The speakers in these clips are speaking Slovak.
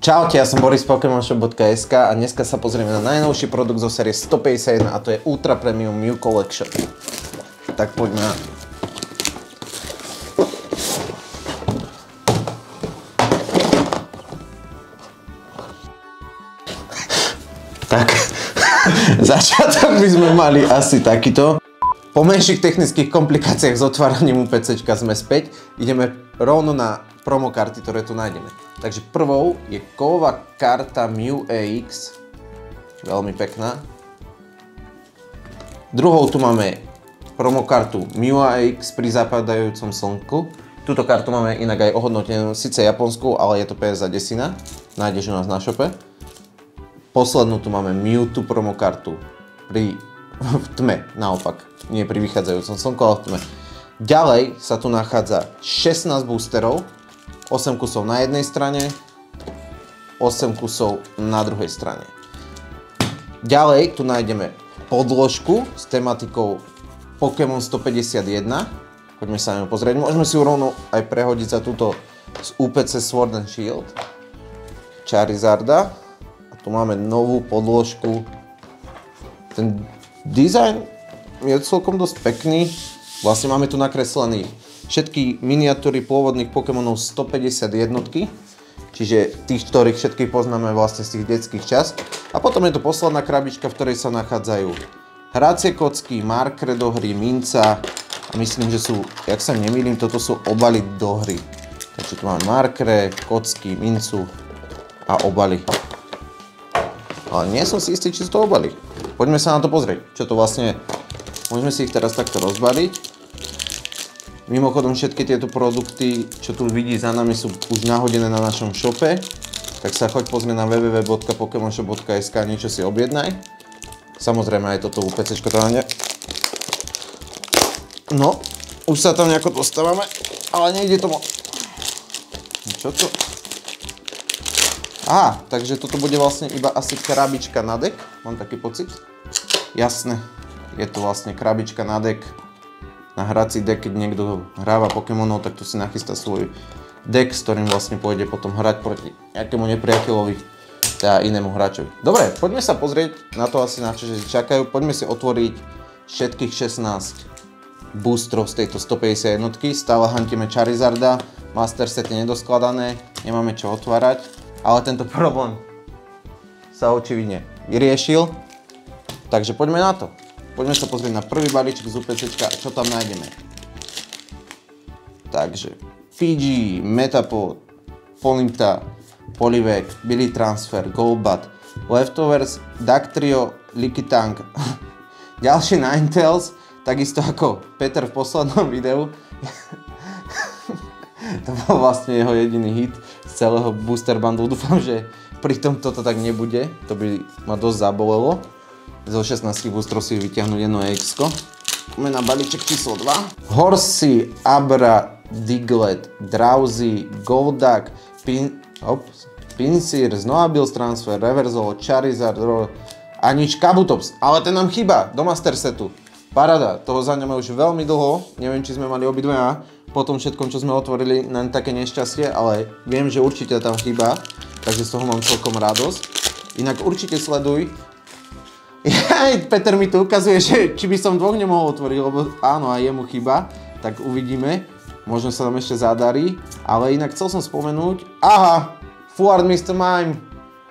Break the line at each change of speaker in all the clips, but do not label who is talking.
Čaute, ja som Boris z PokemonShop.sk a dneska sa pozrieme na najnovší produkt zo série 151 a to je Ultra Premium Mew Collection. Tak poďme na to. Tak, začiatok by sme mali asi takýto. Po menších technických komplikáciách s otváraním UPCčka sme späť. Ideme rovno na promokarty, ktoré tu nájdeme. Takže prvou je kovová karta Mew EX, veľmi pekná. Druhou tu máme promokartu Mew EX pri zapadajúcom slnku. Túto kartu máme inak aj ohodnotenú, síce japonskou, ale je to PS za desina. Nájdeš u nás na shope. Poslednú tu máme Mewtwo promokartu v tme, naopak. Nie pri vychádzajúcom slnku, ale v tme. Ďalej sa tu nachádza 16 boosterov. 8 kusov na jednej strane, 8 kusov na druhej strane. Ďalej tu nájdeme podložku s tematikou Pokémon 151. Poďme sa na ňu pozrieť. Môžeme si ju rovno aj prehodiť za túto z UPC Sword and Shield Charizarda. A tu máme novú podložku. Ten dizajn je celkom dosť pekný. Vlastne máme tu nakreslený všetky miniatúry pôvodných Pokémonov 150 jednotky, čiže tých, ktorých všetkých poznáme vlastne z tých detských čas. A potom je to posledná krabička, v ktorej sa nachádzajú hracie kocky, markere do hry, minca a myslím, že sú, jak sa nemýlim, toto sú obaly do hry. Takže tu máme markere, kocky, mincu a obaly. Ale nie som si istý, či sú to obaly. Poďme sa na to pozrieť, čo to vlastne je. Môžeme si ich teraz takto rozbaliť. Mimochodom všetky tieto produkty, čo tu vidí za nami, sú už nahodené na našom shope. Tak sa choď pozrieť na www.pokemonshop.sk a niečo si objednaj. Samozrejme aj toto UPCčko tam nie. No, už sa tam nejako dostávame, ale nejde tomu. Čo to? Aha, takže toto bude vlastne iba asi krabička na deck, mám taký pocit. Jasné, je to vlastne krabička na deck. Na hrací deck, keď niekto hráva Pokémonov, tak tu si nachystá svoj deck, s ktorým vlastne pôjde potom hrať proti nejakému nepriateľovi, teda inému hráčovi. Dobre, poďme sa pozrieť na to asi, na čo čakajú. Poďme si otvoriť všetkých 16 boostrov z tejto 150 jednotky. Stále hantíme Charizarda, Master Set je nedoskladané, nemáme čo otvárať, ale tento problém sa očividne vyriešil. Takže poďme na to. Poďme sa pozrieť na prvý balíček z UPCčka, čo tam nájdeme. Takže Pidgey, Metapod, Ponyta, Poliwag, Billy Transfer, Golbat, Leftovers, Dugtrio, Lickitung, ďalšie Ninetales, takisto ako Peter v poslednom videu. To bol vlastne jeho jediný hit z celého booster bundle. Dúfam, že pri tom toto tak nebude, to by ma dosť zabolelo. Zo 16 boostrov si vyťahnuť jedno EX-ko. Poďme na balíček číslo 2. Horsey, Abra, Diglett, Drowzee, Golduck, Pinsir, Snowabills Transfer, Reversal, Charizard, a nič Kabutops. Ale ten nám chýba do Master Setu. Paráda, toho zaňame už veľmi dlho. Neviem, či sme mali obidvaja po tom všetkom, čo sme otvorili, na také nešťastie, ale viem, že určite tam chýba. Takže z toho mám celkom radosť. Inak určite sleduj. Peter mi tu ukazuje, že či by som dvoch nemohol otvoriť, lebo áno, aj jemu chyba, tak uvidíme, možno sa nám ešte zadarí, ale inak chcel som spomenúť, aha, Full Mr. Mime,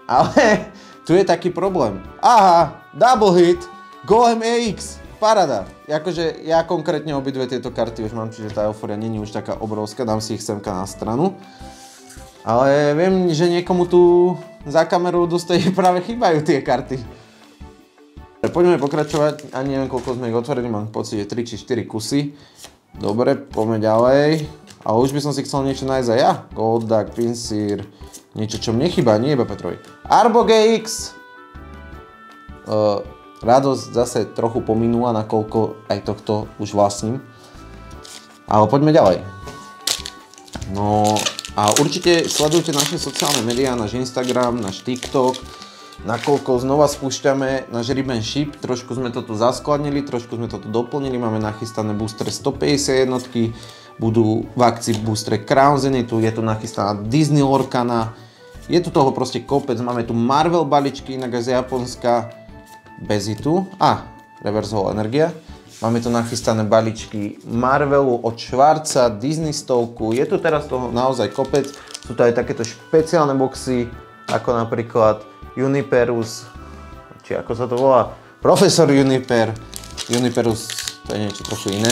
ale tu je taký problém, aha, double hit, Golem EX, paráda, akože ja konkrétne obidve tieto karty už mám, čiže tá euforia není už taká obrovská, dám si ich semka na stranu, ale viem, že niekomu tu za kamerou dosť práve chýbajú tie karty. Poďme pokračovať, ani neviem, koľko sme ich otvorili, mám pocit, že 3 či 4 kusy. Dobre, poďme ďalej. Ale už by som si chcel niečo nájsť aj ja. Golduck, Pinsir, niečo, čo mne chýba, nie iba Petrovi. Arbok EX! Radosť zase trochu pominula, nakoľko aj tohto už vlastním. Ale poďme ďalej. No a určite sledujte naše sociálne médiá, náš Instagram, náš TikTok, nakoľko znova spúšťame náš Ribbon Ship, trošku sme to tu zaskladnili, trošku sme to tu doplnili, máme nachystané boostre 150 jednotky, budú v akcii boostre Crown Zenitu, je tu nachystaná Disney Lorcana, Je tu toho proste kopec, máme tu Marvel balíčky, inak aj z Japonska, bez hitu. Reverse Holo Energia. Máme tu nachystané balíčky Marvelu od Schwarza, Disney stovku. Je tu teraz toho naozaj kopec. Sú tu aj takéto špeciálne boxy, ako napríklad Uniperus, či ako sa to volá, Profesor Uniper. Uniperus, to je niečo trochu iné.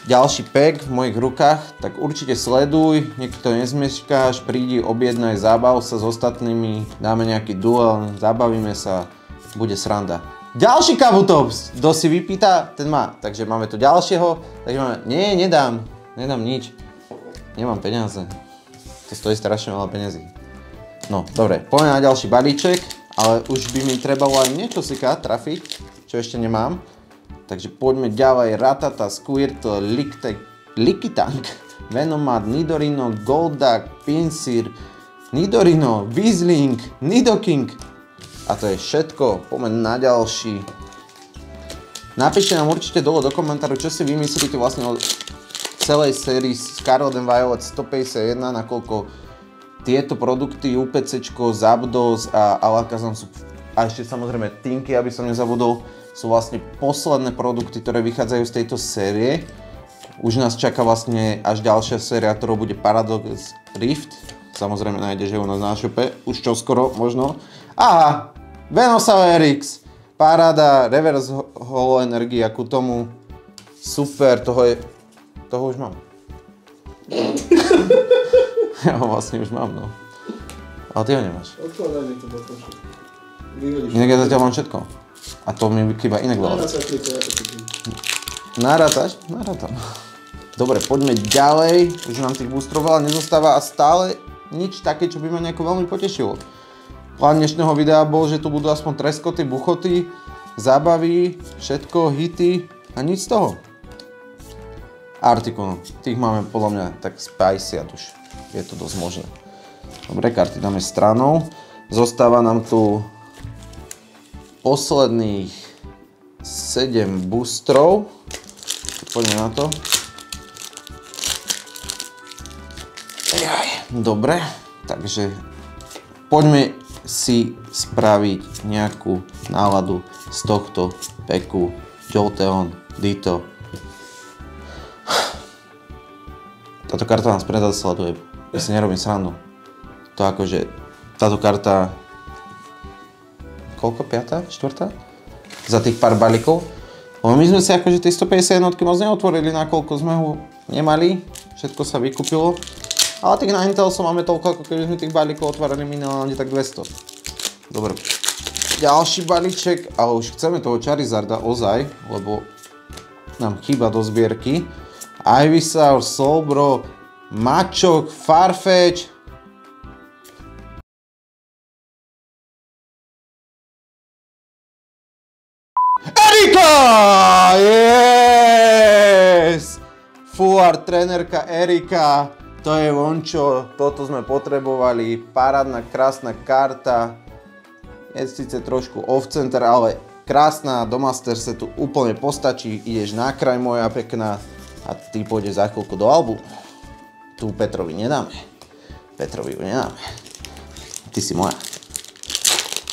Ďalší pack v mojich rukách, tak určite sleduj, nech to nezmeškáš, prídi, objednaj, zábav sa s ostatnými, dáme nejaký duel, zabavíme sa, bude sranda. Ďalší Kabutops, kto si vypýta, ten má, takže máme tu ďalšieho, takže máme, nedám nič, nemám peniaze, to stojí strašne veľa peniazí. No, dobre, poďme na ďalší balíček, ale už by mi trebalo aj niečo trafiť, čo ešte nemám. Takže poďme ďalej, Ratata, Squirtle, Lickitung, Venomat, Nidorino, Golduck, Pinsir, Nidorino, Weezling, Nidoking. A to je všetko, poďme na ďalší. Napíšte nám určite dole do komentáru, čo si vymyslíte vlastne o celej sérii Scarlet and Violet 151, nakoľko tieto produkty, UPCčko, Zapdos a Alakazam sú, a ešte samozrejme Tinky, aby som nezabudol, sú vlastne posledné produkty, ktoré vychádzajú z tejto série. Už nás čaká vlastne až ďalšia séria, ktorou bude Paradox Rift. Samozrejme nájdeš ju u nás na shope, už čoskoro možno. Venusaur RX, paráda, Reverse Holo Energia ku tomu. Super, toho už mám. Ja ho vlastne už mám, no. Ale ty ho nemáš.
Odkladaj mi to do koša.
Inak ja zatiaľ mám všetko. A to mi chýba inak veľa. Narátaš? Narátam. Dobre, poďme ďalej. Už nám tých boostrov veľa nezostáva a stále nič také, čo by ma nejako veľmi potešilo. Plán dnešného videa bol, že tu budú aspoň treskoty, buchoty, zábavy, všetko, hity a nič z toho. Article, tých máme podľa mňa tak 50 už. Je to dosť možné. Dobre, karty dáme stranou. Zostáva nám tu posledných 7 boostrov. Poďme na to. Dobre, takže poďme si spraviť nejakú náladu z tohto packu Jolteon, Ditto. Táto karta nás predá sleduje. Ja si nerobím srandu. To akože, táto karta koľko? 5? 4? Za tých pár balíkov. Lebo my sme si akože tie 150 jednotky moc neotvorili, nakoľko sme ho nemali. Všetko sa vykúpilo. Ale tých Ninetales máme toľko, ako keby sme tých balíkov otvárali minimálne tak 200. Dobre. Ďalší balíček, ale už chceme toho Charizarda ozaj, lebo nám chýba do zbierky. Ivysaur, Slowbro, Machop, Farfetch. Erika! Yes! Full art trénerka Erika. To je vončo, toto sme potrebovali. Parádna, krásna karta. Je síce trošku off-center, ale krásna. Do Master Setu úplne postačí. Ideš na kraj, moja pekná. A ty pôjdeš za chvíľku do albu. Tu Petrovi nedáme. Petrovi ju nedáme. Ty si moja.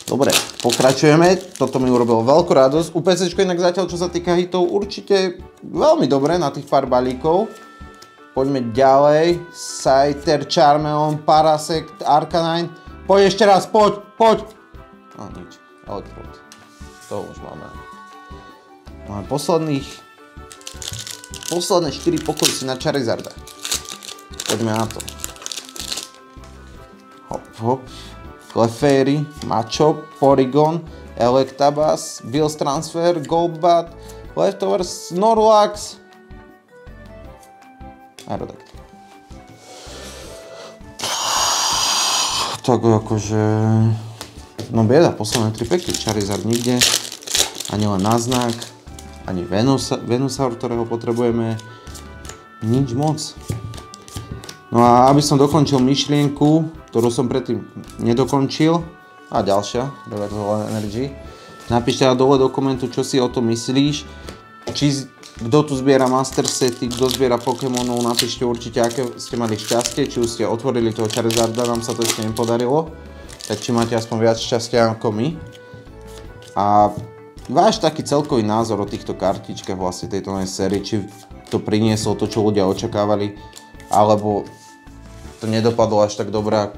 Dobre, pokračujeme. Toto mi urobilo veľkú radosť. UPCčko inak zatiaľ, čo sa týka hitov, určite veľmi dobre na tých pár balíkov. Poďme ďalej. Scyther, Charmeleon, Parasect, Arcanine. Poď ešte raz, poď. No nič, Electrode. To už máme. Máme posledné 4 pokojci na Charizarda. Poďme na to. Hop, hop. Clefairy, Machop, Porygon, Electabuzz, Bills Transfer, Golbat, Leftovers, Snorlax, Aerodactyl. Tak akože... No bieda, posledné 3 peky. Charizard nikde, ani len náznak, ani Venusaur, ktorého potrebujeme. Nič moc. No a aby som dokončil myšlienku, ktorú som predtým nedokončil, a ďalšia, Reverse Holo Energy, napíšte dole do komentu, čo si o tom myslíš, či Kto tu zbiera master sety, kto zbiera Pokémonov, napíšte určite, aké ste mali šťastie, či už ste otvorili toho Charizarda, nám sa to ešte nepodarilo, tak či máte aspoň viac šťastia ako my. A váš taký celkový názor o týchto kartičkách vlastne tejto novej sérii, či to prinieslo to, čo ľudia očakávali, alebo to nedopadlo až tak dobré.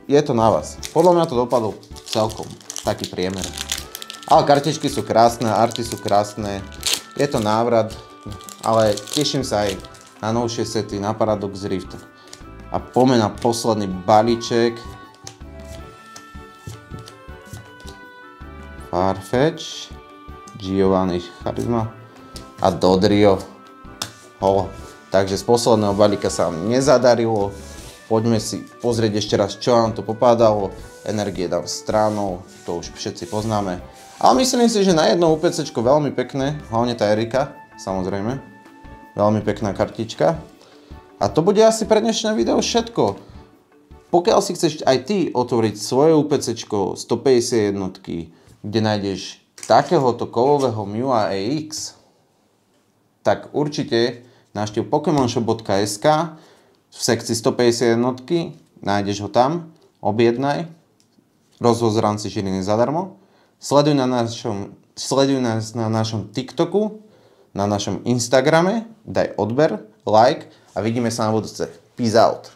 Je to na vás. Podľa mňa to dopadlo celkom taký priemer. Ale kartičky sú krásne, arty sú krásne, je to návrat, ale teším sa aj na novšie sety, na Paradox Rift. A poďme na posledný balíček. Farfetch, Giovanni Charisma a Dodrio. Takže z posledného balíka sa vám nezadarilo. Poďme si pozrieť ešte raz, čo nám to popádalo. Energie dám stranou, to už všetci poznáme. Ale myslím si, že na jedno UPCčko veľmi pekné, hlavne tá Erika, samozrejme. Veľmi pekná kartička. A to bude asi pre dnešné video všetko. Pokiaľ si chceš aj ty otvoriť svoje UPCčko 150 jednotky, kde nájdeš takéhoto kovového Mewa EX, tak určite navštív pokemonshop.sk v sekcii 150 jednotky, nájdeš ho tam, objednaj, rozvoz v rámci Žiliny zadarmo. Sleduj nás na našom TikToku, na našom Instagrame, daj odber, like a vidíme sa na budúce. Peace out.